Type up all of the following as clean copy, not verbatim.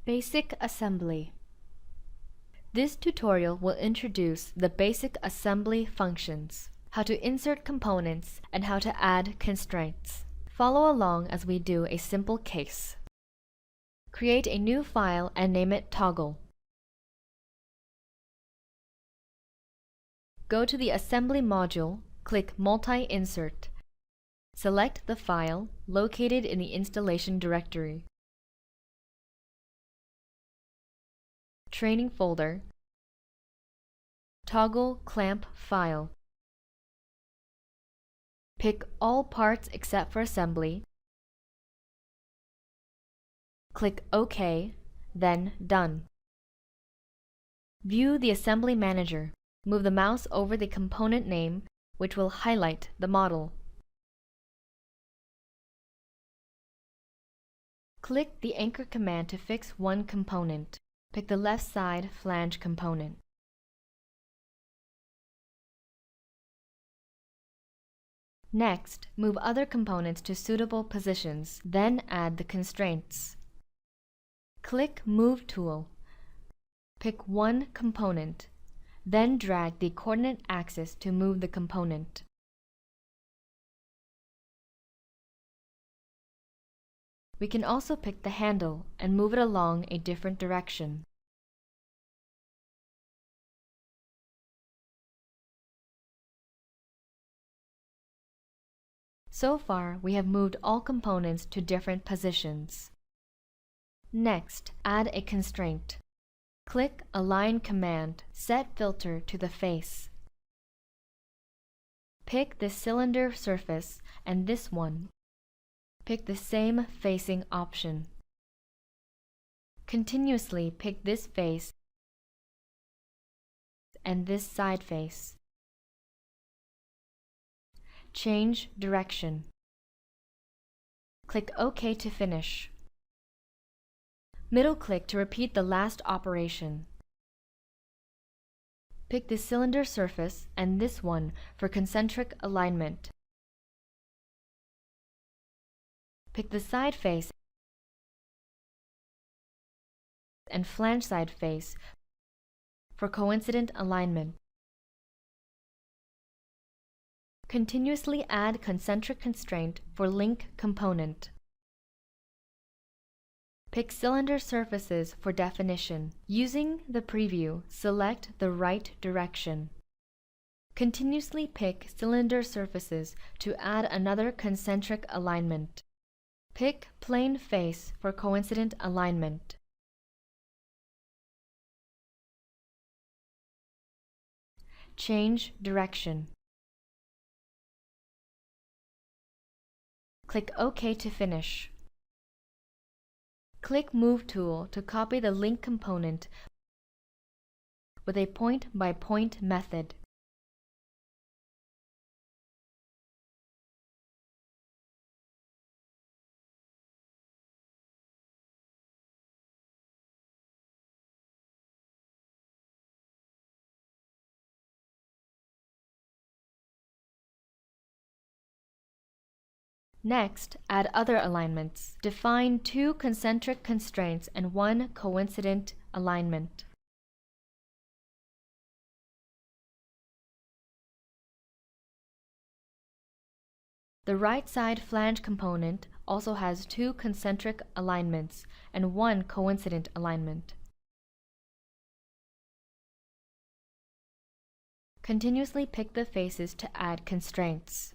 Basic assembly. This tutorial will introduce the basic assembly functions, how to insert components, and how to add constraints. Follow along as we do a simple case. Create a new file and name it Toggle. Go to the Assembly module, click Multi-Insert. Select the file located in the installation directory. Training folder, Toggle Clamp File. Pick all parts except for assembly. Click OK, then Done. View the Assembly Manager. Move the mouse over the component name, which will highlight the model. Click the Anchor command to fix one component. Pick the left side flange component. Next, move other components to suitable positions, then add the constraints. Click Move tool. Pick one component, then drag the coordinate axis to move the component. We can also pick the handle and move it along a different direction. So far, we have moved all components to different positions. Next, add a constraint. Click Align command, set filter to the face. Pick this cylinder surface and this one. Pick the same facing option. Continuously pick this face and this side face. Change direction. Click OK to finish. Middle click to repeat the last operation. Pick the cylinder surface and this one for concentric alignment. Pick the side face and flange side face for coincident alignment. Continuously add concentric constraint for link component. Pick cylinder surfaces for definition. Using the preview, select the right direction. Continuously pick cylinder surfaces to add another concentric alignment. Pick plane face for coincident alignment. Change direction. Click OK to finish. Click Move tool to copy the link component with a point-by-point method. Next, add other alignments. Define two concentric constraints and one coincident alignment. The right side flange component also has two concentric alignments and one coincident alignment. Continuously pick the faces to add constraints.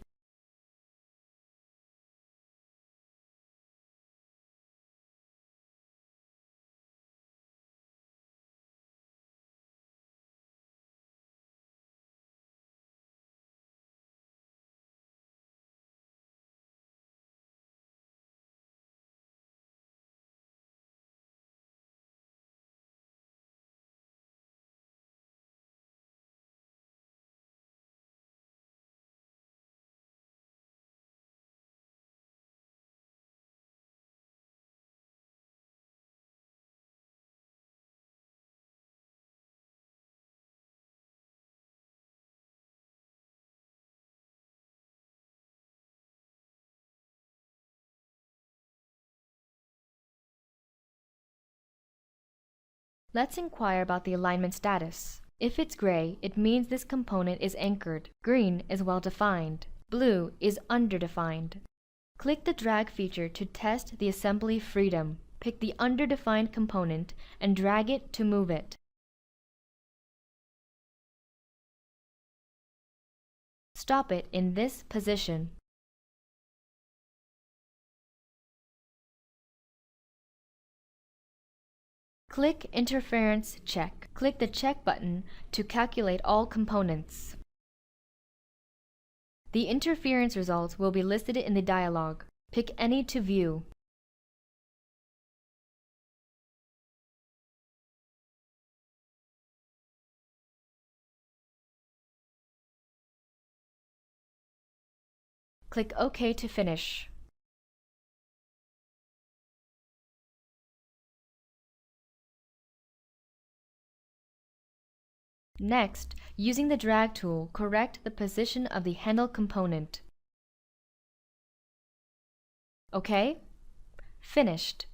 Let's inquire about the alignment status. If it's gray, it means this component is anchored. Green is well defined. Blue is underdefined. Click the drag feature to test the assembly freedom. Pick the underdefined component and drag it to move it. Stop it in this position. Click Interference Check. Click the check button to calculate all components. The interference results will be listed in the dialog. Pick any to view. Click OK to finish. Next, using the drag tool, correct the position of the handle component. OK? Finished.